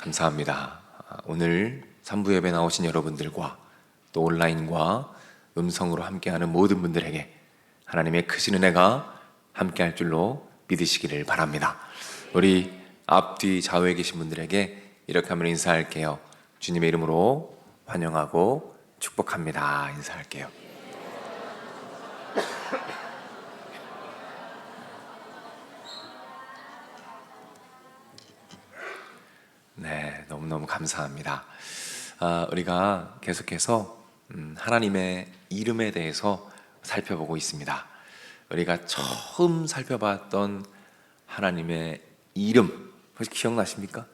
감사합니다. 오늘 3부 예배 나오신 여러분들과 또 온라인과 음성으로 함께하는 모든 분들에게 하나님의 크신 은혜가 함께할 줄로 믿으시기를 바랍니다. 우리 앞뒤 좌우에 계신 분들에게 이렇게 하면 인사할게요. 주님의 이름으로 환영하고 축복합니다. 인사할게요. 네, 너무너무 감사합니다. 우리가 계속해서 하나님의 이름에 대해서 살펴보고 있습니다. 우리가 처음 살펴봤던 하나님의 이름 혹시 기억나십니까?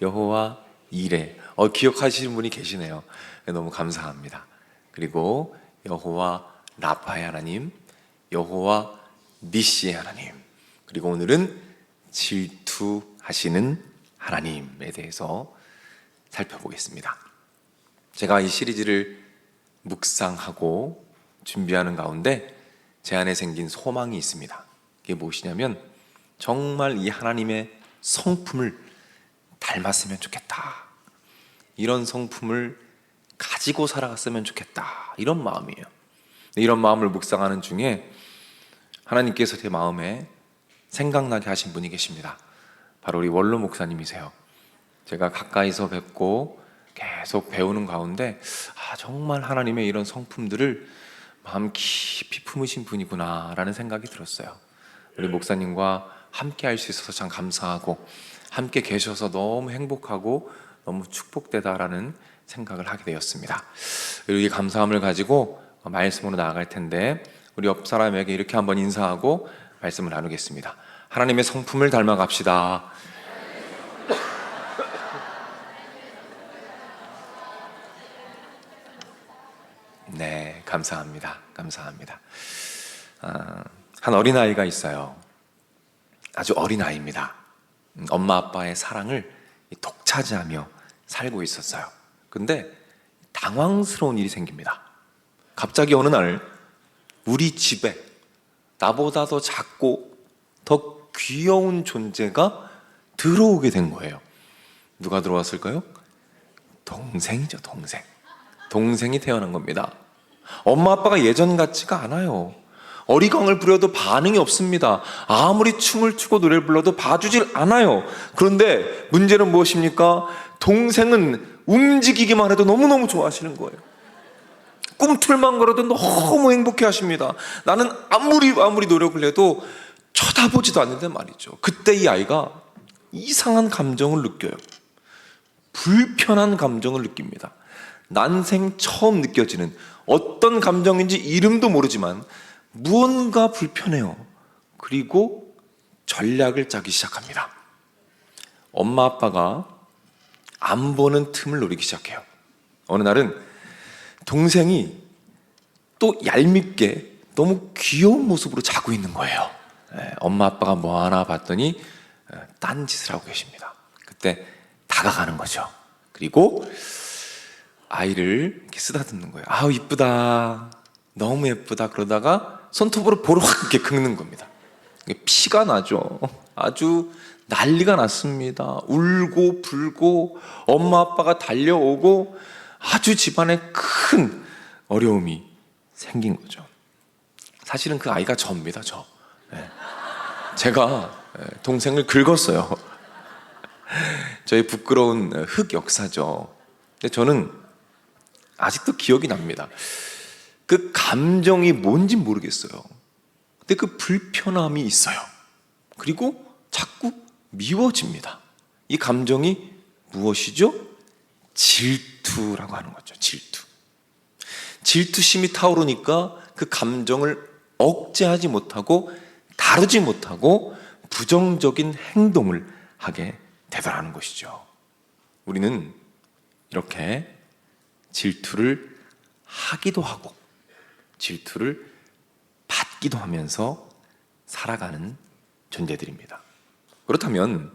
여호와 이레. 기억하시는 분이 계시네요. 너무 감사합니다. 그리고 여호와 라파의 하나님, 여호와 니시의 하나님, 그리고 오늘은 질투하시는 하나님에 대해서 살펴보겠습니다. 제가 이 시리즈를 묵상하고 준비하는 가운데 제 안에 생긴 소망이 있습니다. 그게 무엇이냐면 정말 이 하나님의 성품을 닮았으면 좋겠다, 이런 성품을 가지고 살아갔으면 좋겠다, 이런 마음이에요. 이런 마음을 묵상하는 중에 하나님께서 제 마음에 생각나게 하신 분이 계십니다. 바로 우리 원로 목사님이세요. 제가 가까이서 뵙고 계속 배우는 가운데 정말 하나님의 이런 성품들을 마음 깊이 품으신 분이구나 라는 생각이 들었어요. 우리 목사님과 함께 할 수 있어서 참 감사하고, 함께 계셔서 너무 행복하고 너무 축복되다라는 생각을 하게 되었습니다. 그리고 이 감사함을 가지고 말씀으로 나아갈 텐데, 우리 옆 사람에게 이렇게 한번 인사하고 말씀을 나누겠습니다. 하나님의 성품을 닮아갑시다. 네, 감사합니다. 감사합니다. 한 어린아이가 있어요. 아주 어린아이입니다. 엄마 아빠의 사랑을 독차지하며 살고 있었어요. 근데 당황스러운 일이 생깁니다. 갑자기 어느 날 우리 집에 나보다 더 작고 더 귀여운 존재가 들어오게 된 거예요. 누가 들어왔을까요? 동생이죠, 동생. 동생이 태어난 겁니다. 엄마 아빠가 예전 같지가 않아요. 어리광을 부려도 반응이 없습니다. 아무리 춤을 추고 노래를 불러도 봐주질 않아요. 그런데 문제는 무엇입니까? 동생은 움직이기만 해도 너무너무 좋아하시는 거예요. 꿈틀만 걸어도 너무 행복해 하십니다. 나는 아무리 노력을 해도 쳐다보지도 않는데 말이죠. 그때 이 아이가 이상한 감정을 느껴요. 불편한 감정을 느낍니다. 난생 처음 느껴지는 어떤 감정인지 이름도 모르지만 무언가 불편해요. 그리고 전략을 짜기 시작합니다. 엄마 아빠가 안 보는 틈을 노리기 시작해요. 어느 날은 동생이 또 얄밉게 너무 귀여운 모습으로 자고 있는 거예요. 엄마 아빠가 뭐 하나 봤더니 딴짓을 하고 계십니다. 그때 다가가는 거죠. 그리고 아이를 이렇게 쓰다듬는 거예요. 아우 이쁘다, 너무 예쁘다. 그러다가 손톱으로 볼을 확 이렇게 긁는 겁니다. 피가 나죠. 아주 난리가 났습니다. 울고 불고 엄마 아빠가 달려오고 아주 집안에 큰 어려움이 생긴 거죠. 사실은 그 아이가 저입니다. 저. 제가 동생을 긁었어요. 저의 부끄러운 흑 역사죠. 근데 저는 아직도 기억이 납니다. 그 감정이 뭔지 모르겠어요. 근데 그 불편함이 있어요. 그리고 자꾸 미워집니다. 이 감정이 무엇이죠? 질투라고 하는 거죠. 질투. 질투심이 타오르니까 그 감정을 억제하지 못하고 다루지 못하고 부정적인 행동을 하게 되더라는 것이죠. 우리는 이렇게 질투를 하기도 하고 질투를 받기도 하면서 살아가는 존재들입니다. 그렇다면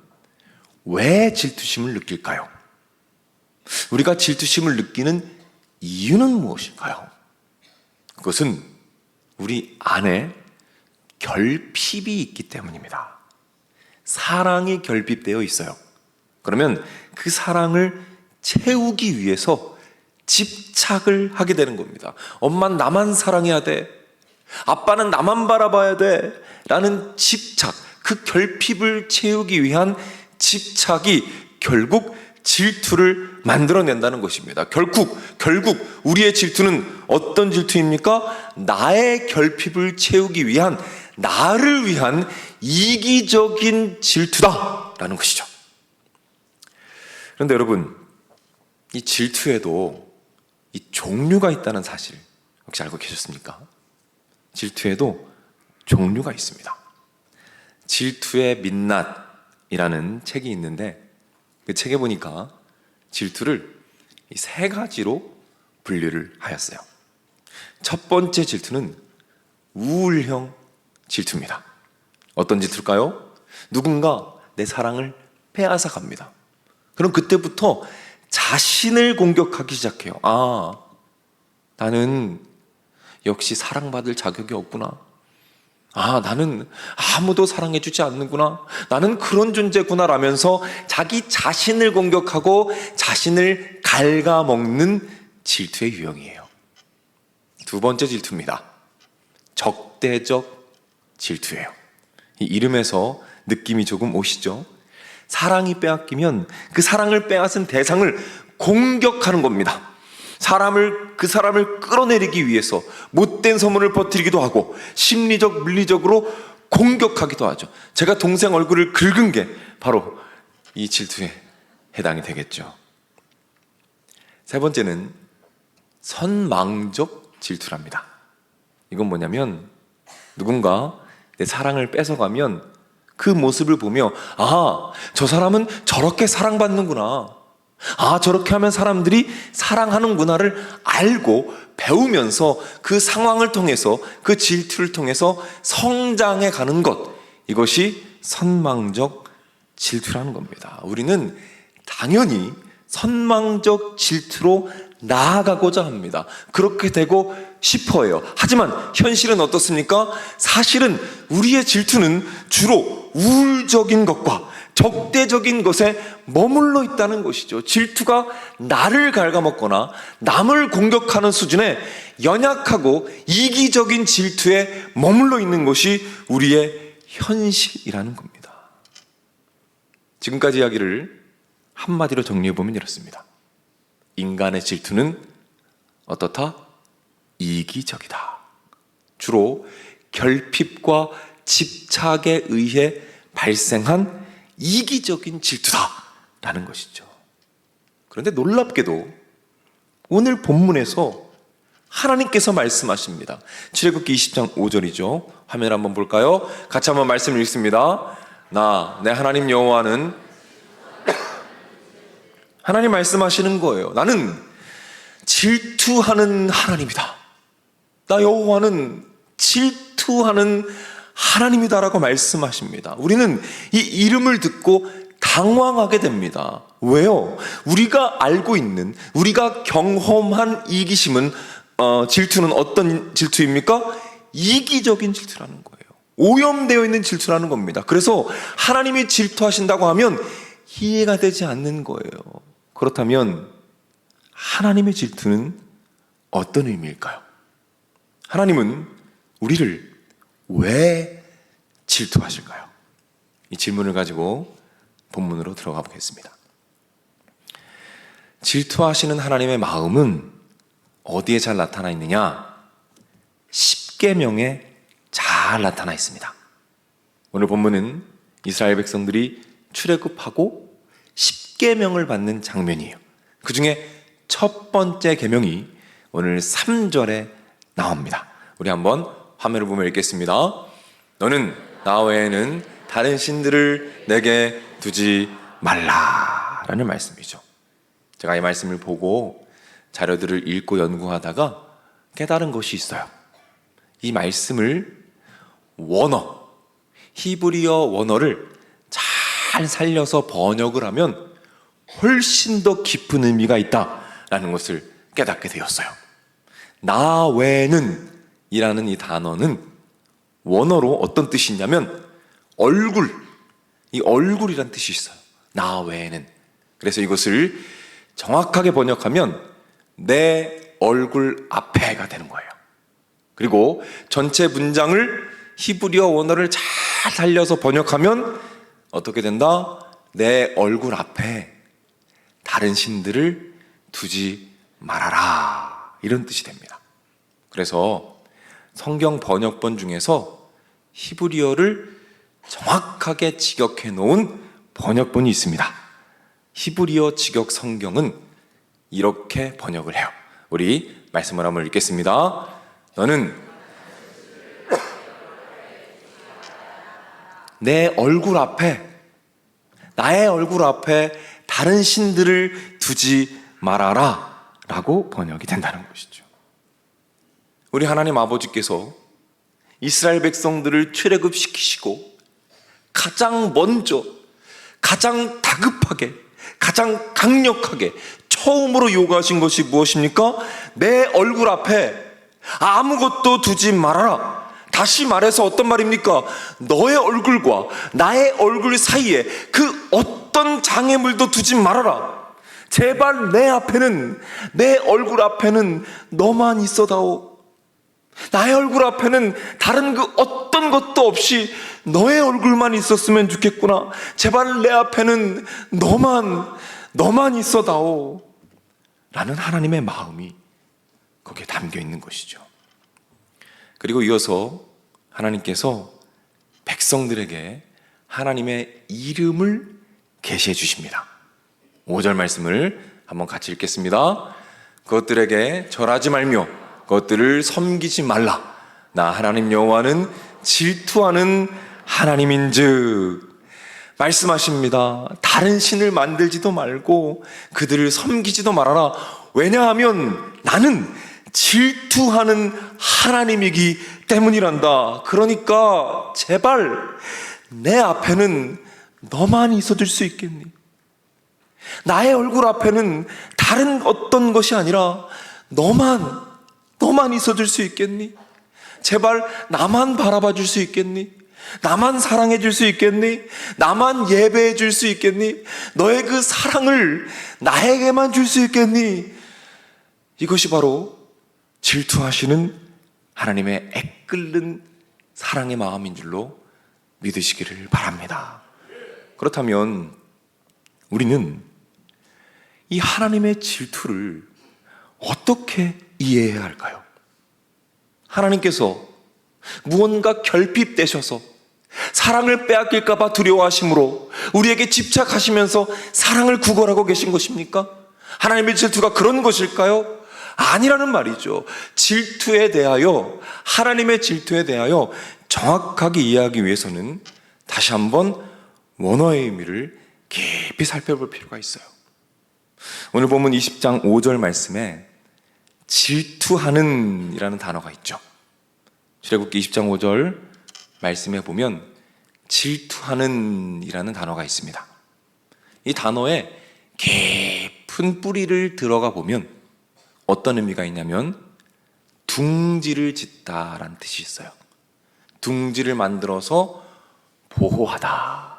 왜 질투심을 느낄까요? 우리가 질투심을 느끼는 이유는 무엇일까요? 그것은 우리 안에 결핍이 있기 때문입니다. 사랑이 결핍되어 있어요. 그러면 그 사랑을 채우기 위해서 집착을 하게 되는 겁니다. 엄마는 나만 사랑해야 돼. 아빠는 나만 바라봐야 돼. 라는 집착, 그 결핍을 채우기 위한 집착이 결국 질투를 만들어낸다는 것입니다. 결국 우리의 질투는 어떤 질투입니까? 나의 결핍을 채우기 위한, 나를 위한 이기적인 질투다라는 것이죠. 그런데 여러분, 이 질투에도 이 종류가 있다는 사실 혹시 알고 계셨습니까? 질투에도 종류가 있습니다. 질투의 민낯이라는 책이 있는데 그 책에 보니까 질투를 이 세 가지로 분류를 하였어요. 첫 번째 질투는 우울형 질투입니다. 어떤 질투일까요? 누군가 내 사랑을 빼앗아 갑니다. 그럼 그때부터 자신을 공격하기 시작해요. 아, 나는 역시 사랑받을 자격이 없구나. 아, 나는 아무도 사랑해주지 않는구나. 나는 그런 존재구나 라면서 자기 자신을 공격하고 자신을 갉아먹는 질투의 유형이에요. 두 번째 질투입니다. 적대적 질투예요. 이 이름에서 느낌이 조금 오시죠? 사랑이 빼앗기면 그 사랑을 빼앗은 대상을 공격하는 겁니다. 그 사람을 끌어내리기 위해서 못된 소문을 퍼뜨리기도 하고 심리적, 물리적으로 공격하기도 하죠. 제가 동생 얼굴을 긁은 게 바로 이 질투에 해당이 되겠죠. 세 번째는 선망적 질투랍니다. 이건 뭐냐면 누군가 내 사랑을 뺏어가면 그 모습을 보며 아, 저 사람은 저렇게 사랑받는구나. 아, 저렇게 하면 사람들이 사랑하는구나를 알고 배우면서 그 상황을 통해서, 그 질투를 통해서 성장해 가는 것, 이것이 선망적 질투라는 겁니다. 우리는 당연히 선망적 질투로 나아가고자 합니다. 그렇게 되고 싶어요. 하지만 현실은 어떻습니까? 사실은 우리의 질투는 주로 우울적인 것과 적대적인 것에 머물러 있다는 것이죠. 질투가 나를 갉아먹거나 남을 공격하는 수준의 연약하고 이기적인 질투에 머물러 있는 것이 우리의 현실이라는 겁니다. 지금까지 이야기를 한마디로 정리해보면 이렇습니다. 인간의 질투는 어떻다? 이기적이다. 주로 결핍과 집착에 의해 발생한 이기적인 질투다라는 것이죠. 그런데 놀랍게도 오늘 본문에서 하나님께서 말씀하십니다. 출애굽기 20장 5절이죠. 화면 한번 볼까요? 같이 한번 말씀을 읽습니다. 나, 내 하나님 여호와는 하나님 말씀하시는 거예요. 나는 질투하는 하나님이다. 나 여호와는 질투하는 하나님이다라고 말씀하십니다. 우리는 이 이름을 듣고 당황하게 됩니다. 왜요? 우리가 알고 있는, 우리가 경험한 이기심은 질투는 어떤 질투입니까? 이기적인 질투라는 거예요. 오염되어 있는 질투라는 겁니다. 그래서 하나님이 질투하신다고 하면 이해가 되지 않는 거예요. 그렇다면 하나님의 질투는 어떤 의미일까요? 하나님은 우리를 왜 질투하실까요? 이 질문을 가지고 본문으로 들어가 보겠습니다. 질투하시는 하나님의 마음은 어디에 잘 나타나 있느냐? 십계명에 잘 나타나 있습니다. 오늘 본문은 이스라엘 백성들이 출애굽하고 십계명을 받는 장면이에요. 그 중에 첫 번째 계명이 오늘 3절에 나옵니다. 우리 한번 화면을 보며 읽겠습니다. 너는 나 외에는 다른 신들을 내게 두지 말라라는 말씀이죠. 제가 이 말씀을 보고 자료들을 읽고 연구하다가 깨달은 것이 있어요. 이 말씀을 원어, 히브리어 원어를 잘 살려서 번역을 하면 훨씬 더 깊은 의미가 있다라는 것을 깨닫게 되었어요. 나 외에는 이라는 이 단어는 원어로 어떤 뜻이 있냐면 얼굴, 이 얼굴이란 뜻이 있어요. 나 외에는. 그래서 이것을 정확하게 번역하면 내 얼굴 앞에가 되는 거예요. 그리고 전체 문장을 히브리어 원어를 잘 살려서 번역하면 어떻게 된다? 내 얼굴 앞에 다른 신들을 두지 말아라, 이런 뜻이 됩니다. 그래서 성경 번역본 중에서 히브리어를 정확하게 직역해 놓은 번역본이 있습니다. 히브리어 직역 성경은 이렇게 번역을 해요. 우리 말씀을 한번 읽겠습니다. 너는 내 얼굴 앞에, 나의 얼굴 앞에 다른 신들을 두지 말아라 라고 번역이 된다는 것이죠. 우리 하나님 아버지께서 이스라엘 백성들을 출애굽시키시고 가장 먼저, 가장 다급하게, 가장 강력하게 처음으로 요구하신 것이 무엇입니까? 내 얼굴 앞에 아무것도 두지 말아라. 다시 말해서 어떤 말입니까? 너의 얼굴과 나의 얼굴 사이에 그 어떤 장애물도 두지 말아라. 제발 내 앞에는, 내 얼굴 앞에는 너만 있어다오. 나의 얼굴 앞에는 다른 그 어떤 것도 없이 너의 얼굴만 있었으면 좋겠구나. 제발 내 앞에는 너만 있어다오. 라는 하나님의 마음이 거기에 담겨 있는 것이죠. 그리고 이어서 하나님께서 백성들에게 하나님의 이름을 계시해 주십니다. 5절 말씀을 한번 같이 읽겠습니다. 그것들에게 절하지 말며 그것들을 섬기지 말라. 나 하나님 여호와는 질투하는 하나님인즉. 말씀하십니다. 다른 신을 만들지도 말고 그들을 섬기지도 말아라. 왜냐하면 나는 질투하는 하나님이기 때문이란다. 그러니까 제발 내 앞에는 너만 있어줄 수 있겠니? 나의 얼굴 앞에는 다른 어떤 것이 아니라 너만 있어줄 수 있겠니? 제발 나만 바라봐 줄 수 있겠니? 나만 사랑해 줄 수 있겠니? 나만 예배해 줄 수 있겠니? 너의 그 사랑을 나에게만 줄 수 있겠니? 이것이 바로 질투하시는 하나님의 애끓는 사랑의 마음인 줄로 믿으시기를 바랍니다. 그렇다면 우리는 이 하나님의 질투를 어떻게 이해해야 할까요? 하나님께서 무언가 결핍되셔서 사랑을 빼앗길까 봐 두려워하심으로 우리에게 집착하시면서 사랑을 구걸하고 계신 것입니까? 하나님의 질투가 그런 것일까요? 아니라는 말이죠. 질투에 대하여, 하나님의 질투에 대하여 정확하게 이해하기 위해서는 다시 한번 원어의 의미를 깊이 살펴볼 필요가 있어요. 오늘 본문 20장 5절 말씀에 질투하는 이라는 단어가 있죠. 출애굽기 20장 5절 말씀에 보면 질투하는 이라는 단어가 있습니다. 이 단어에 깊은 뿌리를 들어가 보면 어떤 의미가 있냐면 둥지를 짓다라는 뜻이 있어요. 둥지를 만들어서 보호하다.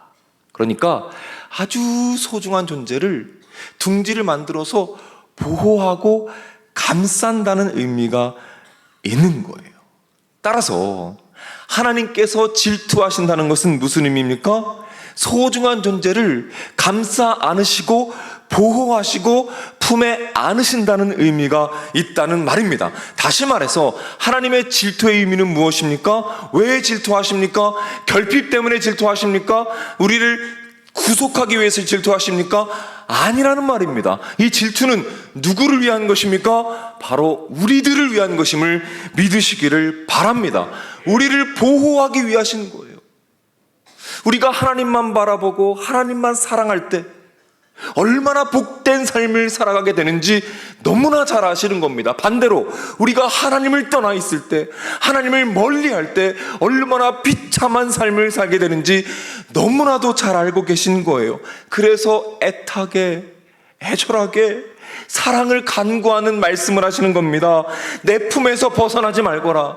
그러니까 아주 소중한 존재를 둥지를 만들어서 보호하고 감싼다는 의미가 있는 거예요. 따라서 하나님께서 질투하신다는 것은 무슨 의미입니까? 소중한 존재를 감싸 안으시고 보호하시고 품에 안으신다는 의미가 있다는 말입니다. 다시 말해서 하나님의 질투의 의미는 무엇입니까? 왜 질투하십니까? 결핍 때문에 질투하십니까? 우리를 구속하기 위해서 질투하십니까? 아니라는 말입니다. 이 질투는 누구를 위한 것입니까? 바로 우리들을 위한 것임을 믿으시기를 바랍니다. 우리를 보호하기 위하신 거예요. 우리가 하나님만 바라보고 하나님만 사랑할 때 얼마나 복된 삶을 살아가게 되는지 너무나 잘 아시는 겁니다. 반대로 우리가 하나님을 떠나 있을 때, 하나님을 멀리할 때 얼마나 비참한 삶을 살게 되는지 너무나도 잘 알고 계신 거예요. 그래서 애타게, 애절하게 사랑을 간구하는 말씀을 하시는 겁니다. 내 품에서 벗어나지 말거라.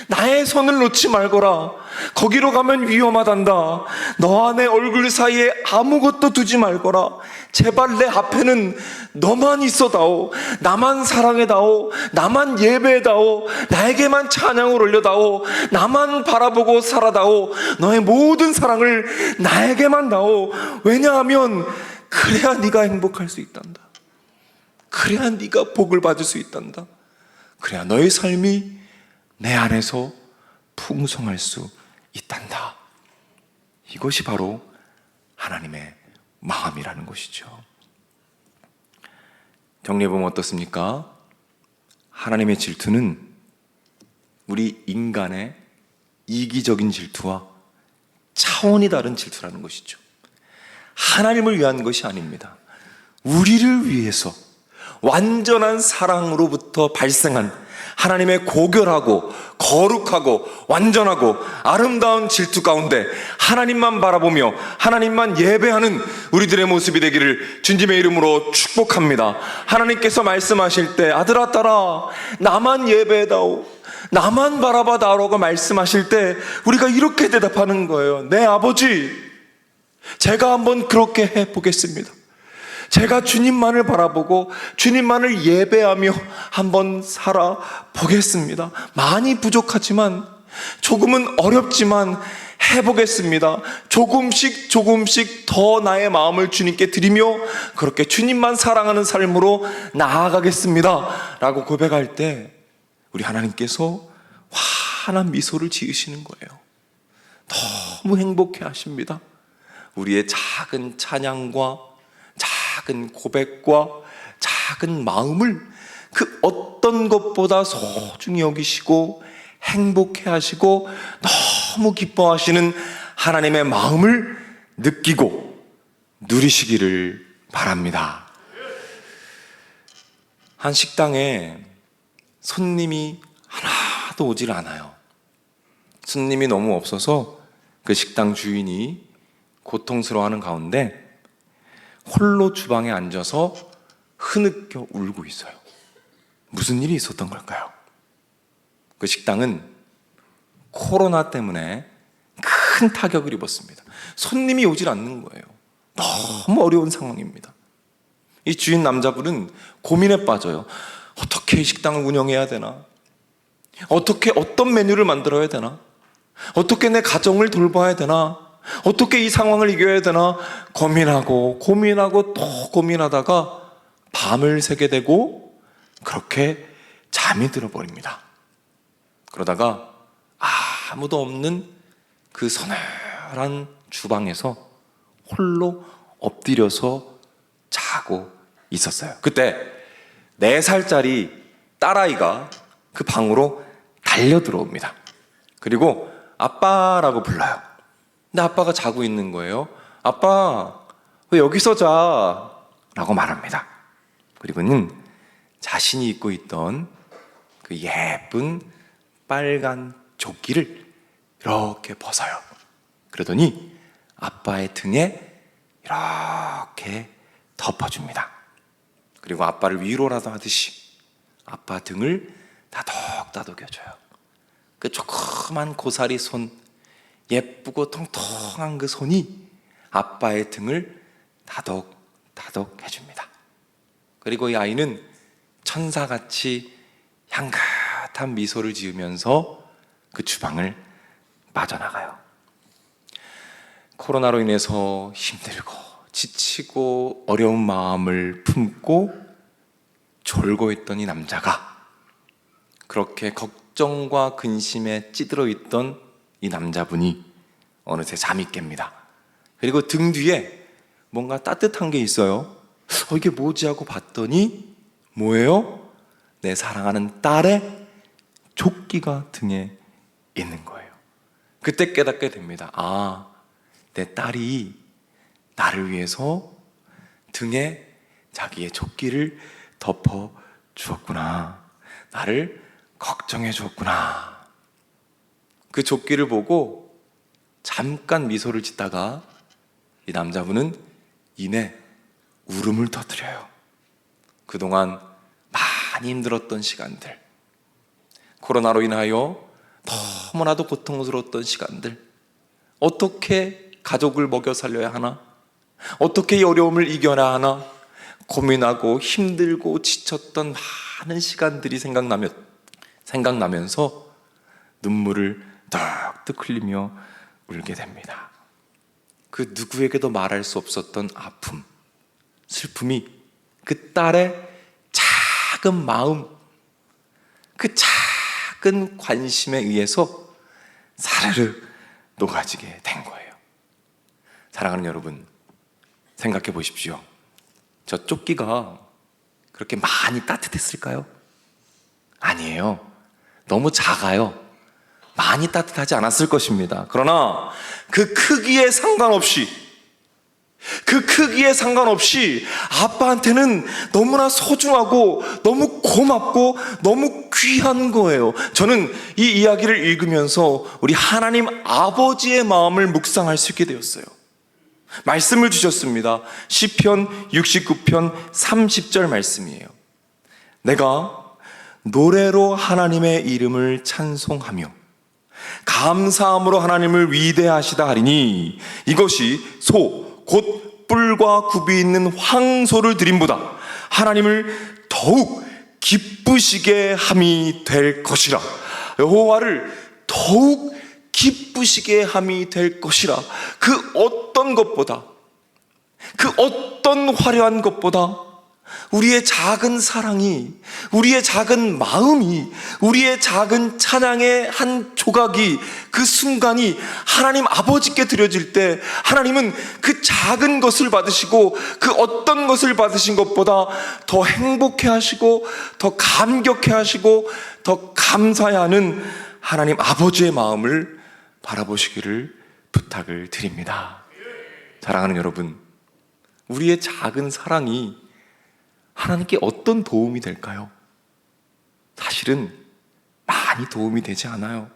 나의 손을 놓지 말거라. 거기로 가면 위험하단다. 너와 내 얼굴 사이에 아무것도 두지 말거라. 제발 내 앞에는 너만 있어다오. 나만 사랑해다오. 나만 예배해다오. 나에게만 찬양을 올려다오. 나만 바라보고 살아다오. 너의 모든 사랑을 나에게만 다오. 왜냐하면 그래야 네가 행복할 수 있단다. 그래야 네가 복을 받을 수 있단다. 그래야 너의 삶이 내 안에서 풍성할 수 있단다. 이것이 바로 하나님의 마음이라는 것이죠. 정리해보면 어떻습니까? 하나님의 질투는 우리 인간의 이기적인 질투와 차원이 다른 질투라는 것이죠. 하나님을 위한 것이 아닙니다. 우리를 위해서 완전한 사랑으로부터 발생한 하나님의 고결하고 거룩하고 완전하고 아름다운 질투 가운데 하나님만 바라보며 하나님만 예배하는 우리들의 모습이 되기를 주님의 이름으로 축복합니다. 하나님께서 말씀하실 때 아들아 딸아 나만 예배해다오, 나만 바라봐다오라고 말씀하실 때 우리가 이렇게 대답하는 거예요. 네 아버지, 제가 한번 그렇게 해보겠습니다. 제가 주님만을 바라보고 주님만을 예배하며 한번 살아보겠습니다. 많이 부족하지만, 조금은 어렵지만 해보겠습니다. 조금씩 더 나의 마음을 주님께 드리며 그렇게 주님만 사랑하는 삶으로 나아가겠습니다 라고 고백할 때 우리 하나님께서 환한 미소를 지으시는 거예요. 너무 행복해 하십니다. 우리의 작은 찬양과 작은 고백과 작은 마음을 그 어떤 것보다 소중히 여기시고 행복해 하시고 너무 기뻐하시는 하나님의 마음을 느끼고 누리시기를 바랍니다. 한 식당에 손님이 하나도 오질 않아요. 손님이 너무 없어서 그 식당 주인이 고통스러워하는 가운데 홀로 주방에 앉아서 흐느껴 울고 있어요. 무슨 일이 있었던 걸까요? 그 식당은 코로나 때문에 큰 타격을 입었습니다. 손님이 오질 않는 거예요. 너무 어려운 상황입니다. 이 주인 남자분은 고민에 빠져요. 어떻게 이 식당을 운영해야 되나? 어떻게 어떤 메뉴를 만들어야 되나? 어떻게 내 가정을 돌봐야 되나? 어떻게 이 상황을 이겨야 되나 고민하고 또 고민하다가 밤을 새게 되고 그렇게 잠이 들어버립니다. 그러다가 아무도 없는 그 서늘한 주방에서 홀로 엎드려서 자고 있었어요. 그때 4살짜리 딸아이가 그 방으로 달려 들어옵니다. 그리고 아빠라고 불러요. 근데 아빠가 자고 있는 거예요. 아빠, 왜 여기서 자? 라고 말합니다. 그리고는 자신이 입고 있던 그 예쁜 빨간 조끼를 이렇게 벗어요. 그러더니 아빠의 등에 이렇게 덮어줍니다. 그리고 아빠를 위로라도 하듯이 아빠 등을 다독다독여줘요. 그 조그만 고사리 손, 예쁘고 통통한 그 손이 아빠의 등을 다독다독 해줍니다. 그리고 이 아이는 천사같이 향긋한 미소를 지으면서 그 주방을 빠져나가요. 코로나로 인해서 힘들고 지치고 어려운 마음을 품고 졸고 있던 이 남자가, 그렇게 걱정과 근심에 찌들어 있던 이 남자분이 어느새 잠이 깹니다. 그리고 등 뒤에 뭔가 따뜻한 게 있어요. 이게 뭐지 하고 봤더니 뭐예요? 내 사랑하는 딸의 조끼가 등에 있는 거예요. 그때 깨닫게 됩니다. 내 딸이 나를 위해서 등에 자기의 조끼를 덮어 주었구나. 나를 걱정해 주었구나. 그 조끼를 보고 잠깐 미소를 짓다가 이 남자분은 이내 울음을 터뜨려요. 그동안 많이 힘들었던 시간들, 코로나로 인하여 너무나도 고통스러웠던 시간들, 어떻게 가족을 먹여 살려야 하나, 어떻게 이 어려움을 이겨내야 하나 고민하고 힘들고 지쳤던 많은 시간들이 생각나면서 눈물을 뚝뚝 흘리며 울게 됩니다. 그 누구에게도 말할 수 없었던 아픔, 슬픔이 그 딸의 작은 마음, 그 작은 관심에 의해서 사르르 녹아지게 된 거예요. 사랑하는 여러분, 생각해 보십시오. 저 조끼가 그렇게 많이 따뜻했을까요? 아니에요. 너무 작아요. 많이 따뜻하지 않았을 것입니다. 그러나 그 크기에 상관없이 아빠한테는 너무나 소중하고 너무 고맙고 너무 귀한 거예요. 저는 이 이야기를 읽으면서 우리 하나님 아버지의 마음을 묵상할 수 있게 되었어요. 말씀을 주셨습니다. 시편 69편 30절 말씀이에요. 내가 노래로 하나님의 이름을 찬송하며 감사함으로 하나님을 위대하시다 하리니 이것이 곧 뿔과 굽이 있는 황소를 드림보다 하나님을 더욱 기쁘시게 함이 될 것이라. 여호와를 더욱 기쁘시게 함이 될 것이라. 그 어떤 것보다, 그 어떤 화려한 것보다 우리의 작은 사랑이, 우리의 작은 마음이, 우리의 작은 찬양의 한 조각이, 그 순간이 하나님 아버지께 드려질 때 하나님은 그 작은 것을 받으시고 그 어떤 것을 받으신 것보다 더 행복해 하시고 더 감격해 하시고 더 감사해 하는 하나님 아버지의 마음을 바라보시기를 부탁을 드립니다. 사랑하는 여러분, 우리의 작은 사랑이 하나님께 어떤 도움이 될까요? 사실은 많이 도움이 되지 않아요.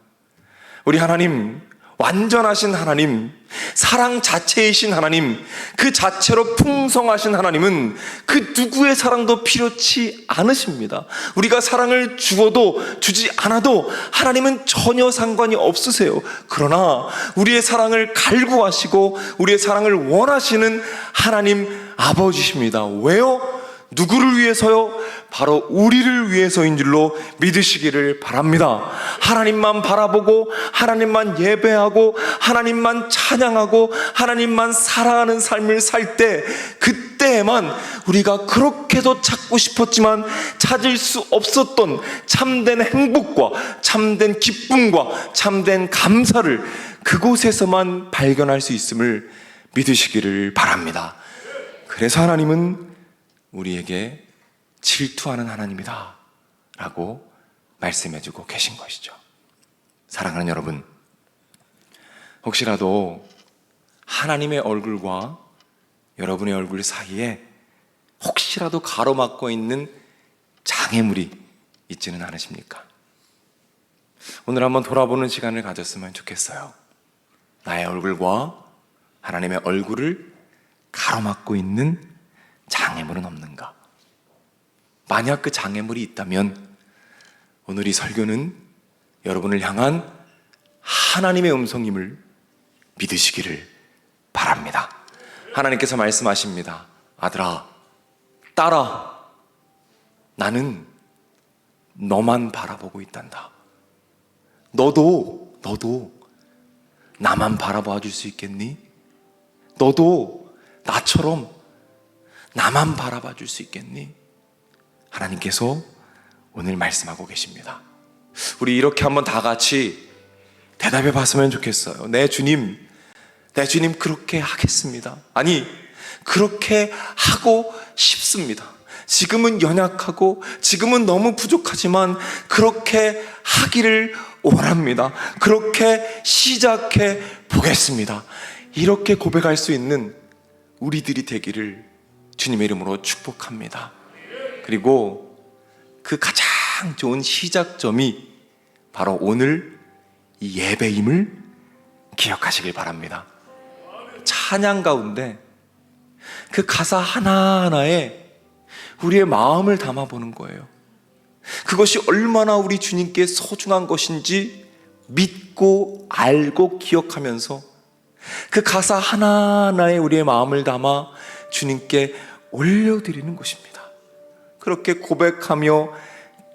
우리 하나님, 완전하신 하나님, 사랑 자체이신 하나님, 그 자체로 풍성하신 하나님은 그 누구의 사랑도 필요치 않으십니다. 우리가 사랑을 주어도 주지 않아도 하나님은 전혀 상관이 없으세요. 그러나 우리의 사랑을 갈구하시고 우리의 사랑을 원하시는 하나님 아버지십니다. 왜요? 누구를 위해서요? 바로 우리를 위해서인 줄로 믿으시기를 바랍니다. 하나님만 바라보고 하나님만 예배하고 하나님만 찬양하고 하나님만 사랑하는 삶을 살 때, 그때에만 우리가 그렇게도 찾고 싶었지만 찾을 수 없었던 참된 행복과 참된 기쁨과 참된 감사를 그곳에서만 발견할 수 있음을 믿으시기를 바랍니다. 그래서 하나님은 우리에게 질투하는 하나님이다 라고 말씀해주고 계신 것이죠. 사랑하는 여러분, 혹시라도 하나님의 얼굴과 여러분의 얼굴 사이에 혹시라도 가로막고 있는 장애물이 있지는 않으십니까? 오늘 한번 돌아보는 시간을 가졌으면 좋겠어요. 나의 얼굴과 하나님의 얼굴을 가로막고 있는 장애물은 없는가? 만약 그 장애물이 있다면 오늘 이 설교는 여러분을 향한 하나님의 음성임을 믿으시기를 바랍니다. 하나님께서 말씀하십니다. 아들아, 딸아, 나는 너만 바라보고 있단다. 너도 나만 바라봐 줄 수 있겠니? 너도 나처럼 나만 바라봐 줄 수 있겠니? 하나님께서 오늘 말씀하고 계십니다. 우리 이렇게 한번 다 같이 대답해 봤으면 좋겠어요. 네, 주님 그렇게 하겠습니다. 아니, 그렇게 하고 싶습니다. 지금은 연약하고 지금은 너무 부족하지만 그렇게 하기를 원합니다. 그렇게 시작해 보겠습니다. 이렇게 고백할 수 있는 우리들이 되기를 주님의 이름으로 축복합니다. 그리고 그 가장 좋은 시작점이 바로 오늘 이 예배임을 기억하시길 바랍니다. 찬양 가운데 그 가사 하나하나에 우리의 마음을 담아보는 거예요. 그것이 얼마나 우리 주님께 소중한 것인지 믿고 알고 기억하면서 그 가사 하나하나에 우리의 마음을 담아 주님께 올려드리는 것입니다. 그렇게 고백하며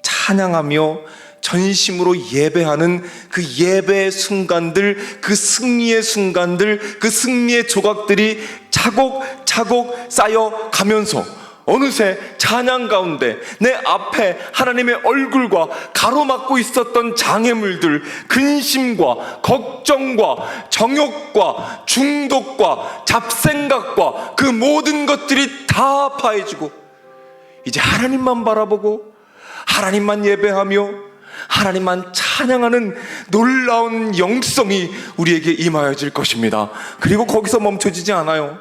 찬양하며 전심으로 예배하는 그 예배의 순간들, 그 승리의 순간들, 그 승리의 조각들이 차곡차곡 쌓여가면서 어느새 찬양 가운데 내 앞에 하나님의 얼굴과 가로막고 있었던 장애물들, 근심과 걱정과 정욕과 중독과 잡생각과 그 모든 것들이 다 파해지고 이제 하나님만 바라보고 하나님만 예배하며 하나님만 찬양하는 놀라운 영성이 우리에게 임하여질 것입니다. 그리고 거기서 멈춰지지 않아요.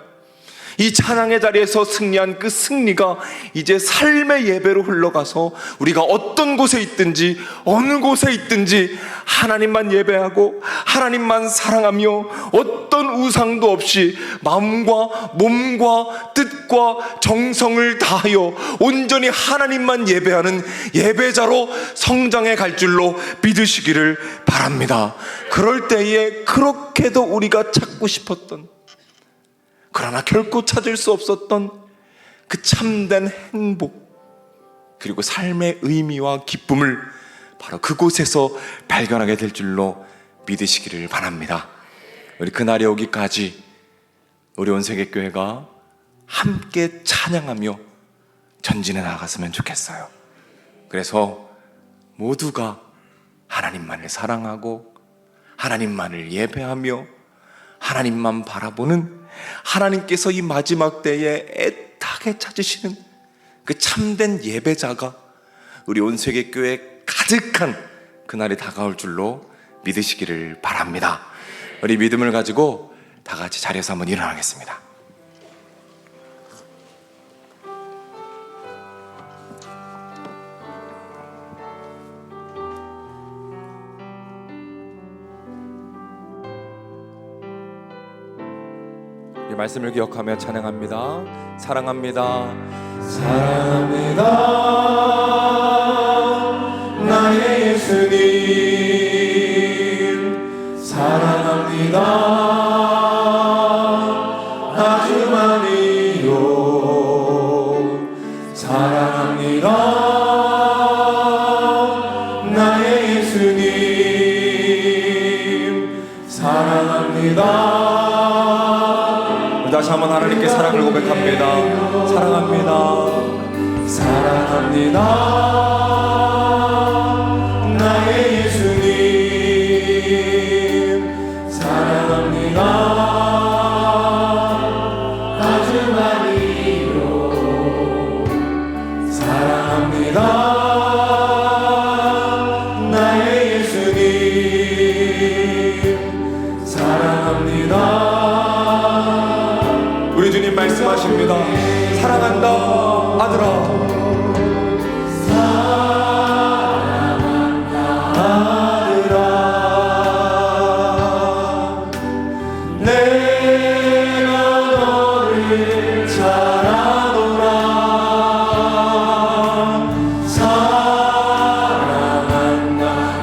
이 찬양의 자리에서 승리한 그 승리가 이제 삶의 예배로 흘러가서 우리가 어떤 곳에 있든지 어느 곳에 있든지 하나님만 예배하고 하나님만 사랑하며 어떤 우상도 없이 마음과 몸과 뜻과 정성을 다하여 온전히 하나님만 예배하는 예배자로 성장해 갈 줄로 믿으시기를 바랍니다. 그럴 때에 그렇게도 우리가 찾고 싶었던, 그러나 결코 찾을 수 없었던 그 참된 행복, 그리고 삶의 의미와 기쁨을 바로 그곳에서 발견하게 될 줄로 믿으시기를 바랍니다. 우리 그날이 오기까지 우리 온세계교회가 함께 찬양하며 전진해 나갔으면 좋겠어요. 그래서 모두가 하나님만을 사랑하고 하나님만을 예배하며 하나님만 바라보는, 하나님께서 이 마지막 때에 애타게 찾으시는 그 참된 예배자가 우리 온세계교회에 가득한 그날이 다가올 줄로 믿으시기를 바랍니다. 우리 믿음을 가지고 다 같이 자리에서 한번 일어나겠습니다. 이 말씀을 기억하며 찬양합니다. 사랑합니다. 사랑합니다. 나의 예수님 사랑합니다. 아주 많이요. 사랑합니다. 나의 예수님 사랑합니다. 다시 한번 하나님께 사랑을 고백합니다. 사랑합니다. 사랑합니다. 나의 예수님 사랑합니다. 아주 많이요. 사랑합니다. 나의 예수님 사랑합니다. 우리 주님 말씀하십니다. 사랑한다 아들아. 사랑한다 아들아. 내가 너를 잘 아노라. 사랑한다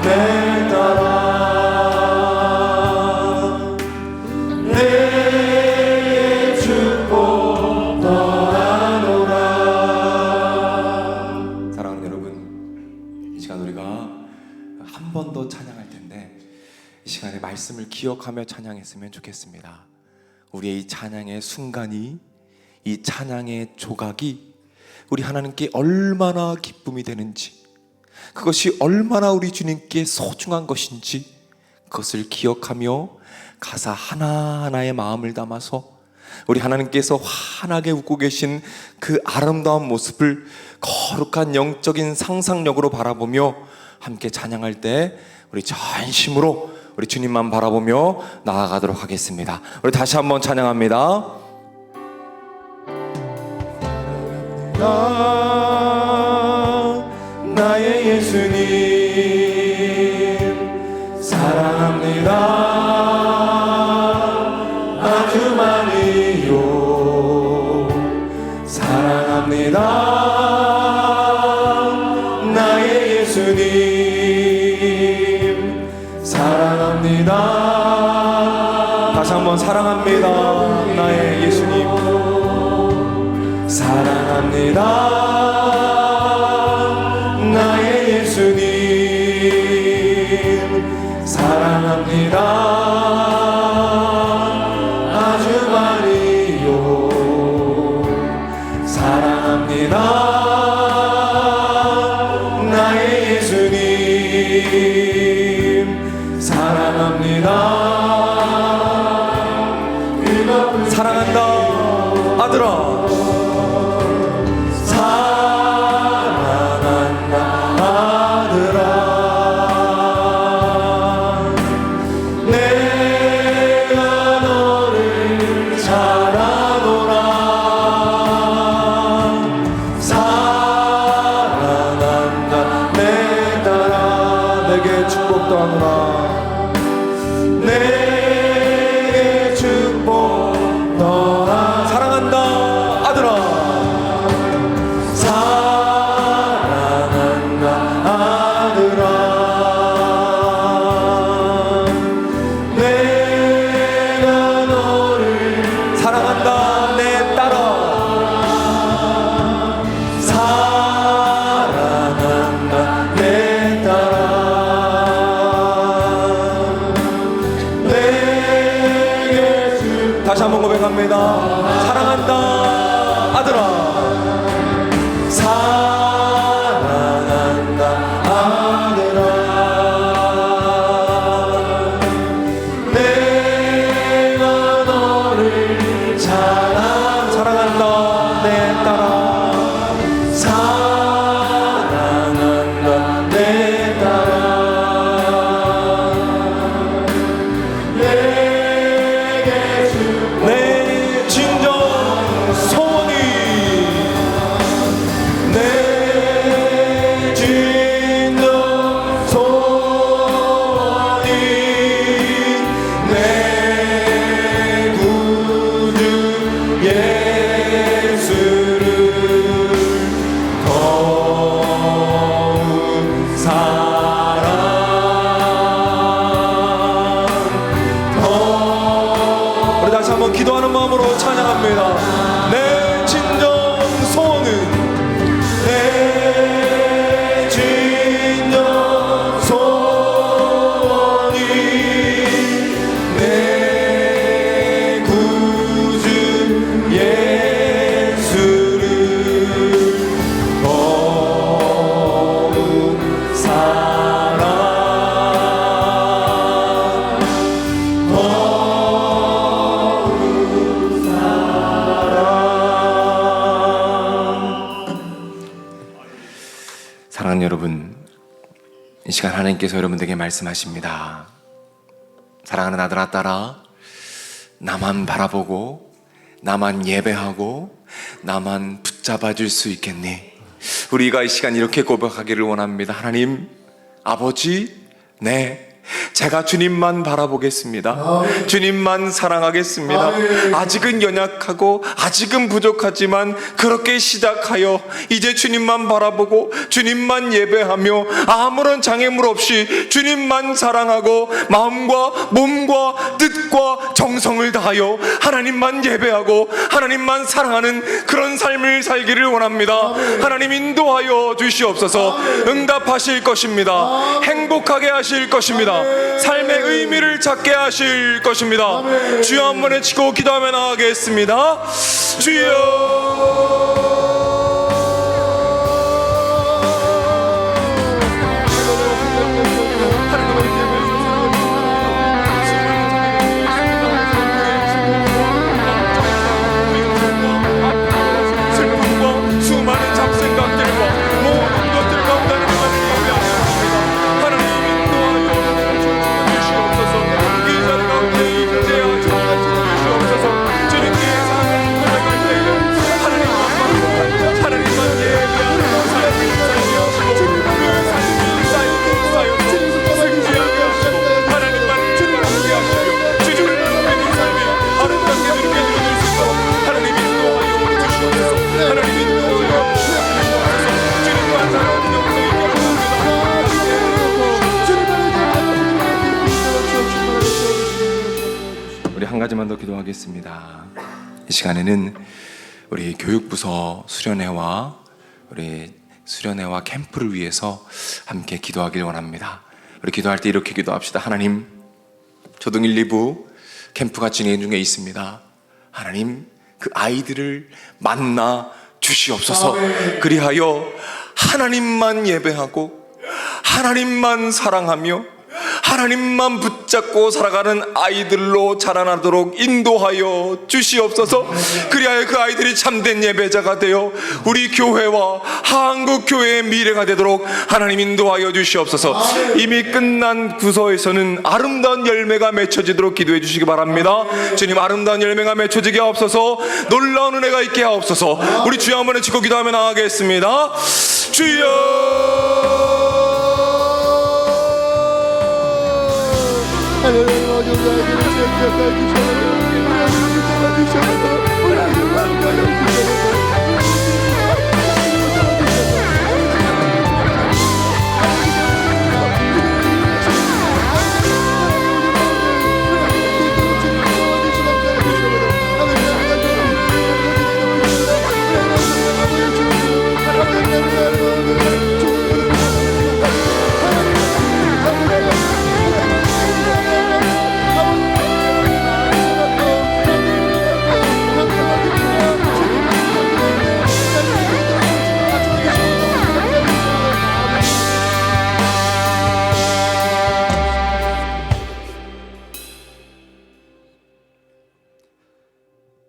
내 딸아. 한 번 더 찬양할 텐데 이 시간에 말씀을 기억하며 찬양했으면 좋겠습니다. 우리의 이 찬양의 순간이, 이 찬양의 조각이 우리 하나님께 얼마나 기쁨이 되는지, 그것이 얼마나 우리 주님께 소중한 것인지 그것을 기억하며 가사 하나하나에 마음을 담아서 우리 하나님께서 환하게 웃고 계신 그 아름다운 모습을 거룩한 영적인 상상력으로 바라보며 함께 찬양할 때 우리 전심으로 우리 주님만 바라보며 나아가도록 하겠습니다. 우리 다시 한번 찬양합니다. 나의 예수님 사랑합니다. 아주 많이요. 사랑합니다. 나의 예수님 사랑 사랑합니다. 나의 예수님 사랑합니다. 아주 많이요. 사랑합니다. 나의 예수님 사랑합니다. 사랑한다 아들아. 내게 축복 떠나. 사랑한다 아들아. 사랑한다 아들아. 내가 너를 사랑한다 내 딸아. 사랑한다 내 딸아. 다시 한번 고백합니다. 사랑한다 아들아. 사랑한다 아들아. 내가 너를 사랑한다 내 딸아. 사랑한다 내 딸아. 내 진정 소원이 내 진정 소원이 내 구주 예수를 더욱 사랑 우리 다시 한번 기도하는 마음으로 찬양합니다. 내 진정 소원은 내 진정 소원이 내 구주 예수를 더욱 사랑 사랑하는 여러분, 이 시간 하나님께서 여러분들에게 말씀하십니다. 사랑하는 아들아 딸아, 나만 바라보고 나만 예배하고 나만 붙잡아 줄 수 있겠니? 우리가 이 시간 이렇게 고백하기를 원합니다. 하나님 아버지, 네, 제가 주님만 바라보겠습니다. 주님만 사랑하겠습니다. 아직은 연약하고 아직은 부족하지만 그렇게 시작하여 이제 주님만 바라보고 주님만 예배하며 아무런 장애물 없이 주님만 사랑하고 마음과 몸과 뜻과 정성을 다하여 하나님만 예배하고 하나님만 사랑하는 그런 삶을 살기를 원합니다. 하나님 인도하여 주시옵소서. 응답하실 것입니다. 행복하게 하실 것입니다. 삶의 의미를 찾게 하실 것입니다. 주여 한번 외치고 기도하며 나가겠습니다. 주여. 한 가지만 더 기도하겠습니다. 이 시간에는 우리 교육부서 수련회와 우리 수련회와 캠프를 위해서 함께 기도하길 원합니다. 우리 기도할 때 이렇게 기도합시다. 하나님, 초등 1, 2부 캠프가 진행 중에 있습니다. 하나님, 그 아이들을 만나 주시옵소서. 그리하여 하나님만 예배하고 하나님만 사랑하며 하나님만 붙잡고 살아가는 아이들로 자라나도록 인도하여 주시옵소서. 그리하여 그 아이들이 참된 예배자가 되어 우리 교회와 한국 교회의 미래가 되도록 하나님 인도하여 주시옵소서. 이미 끝난 구서에서는 아름다운 열매가 맺혀지도록 기도해 주시기 바랍니다. 주님, 아름다운 열매가 맺혀지게 하옵소서. 놀라운 은혜가 있게 하옵소서. 우리 주여 한번 외치고 기도하며 나아가겠습니다. 주여,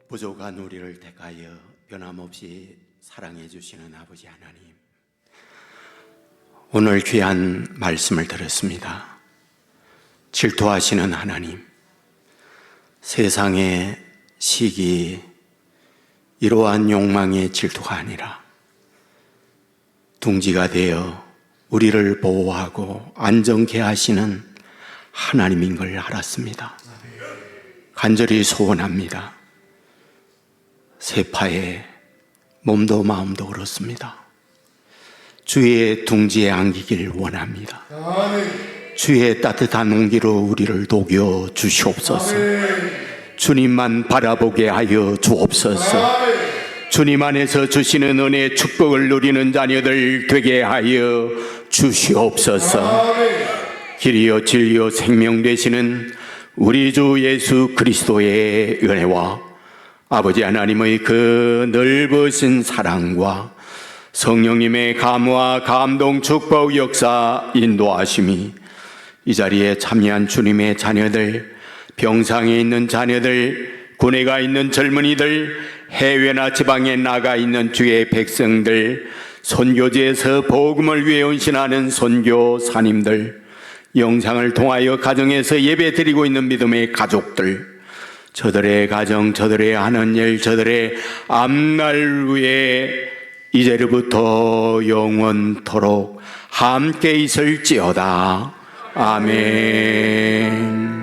부족한 우리를 택하여 변함없이 사랑해 주시는 아버지 하나님, 오늘 귀한 말씀을 들었습니다. 질투하시는 하나님, 세상의 시기, 이러한 욕망의 질투가 아니라 둥지가 되어 우리를 보호하고 안정케 하시는 하나님인 걸 알았습니다. 간절히 소원합니다. 세파에 몸도 마음도 그렇습니다. 주의 둥지에 안기길 원합니다. 주의 따뜻한 온기로 우리를 녹여 주시옵소서. 주님만 바라보게 하여 주옵소서. 주님 안에서 주시는 은혜의 축복을 누리는 자녀들 되게 하여 주시옵소서. 길이요 진리요 생명 되시는 우리 주 예수 그리스도의 은혜와 아버지 하나님의 그 넓으신 사랑과 성령님의 감화, 감동, 축복, 역사, 인도하심이 이 자리에 참여한 주님의 자녀들, 병상에 있는 자녀들, 군에 가 있는 젊은이들, 해외나 지방에 나가 있는 주의 백성들, 선교지에서 복음을 위해 헌신하는 선교사님들, 영상을 통하여 가정에서 예배 드리고 있는 믿음의 가족들, 저들의 가정, 저들의 하는 일, 저들의 앞날 위에 이제로부터 영원토록 함께 있을지어다. 아멘.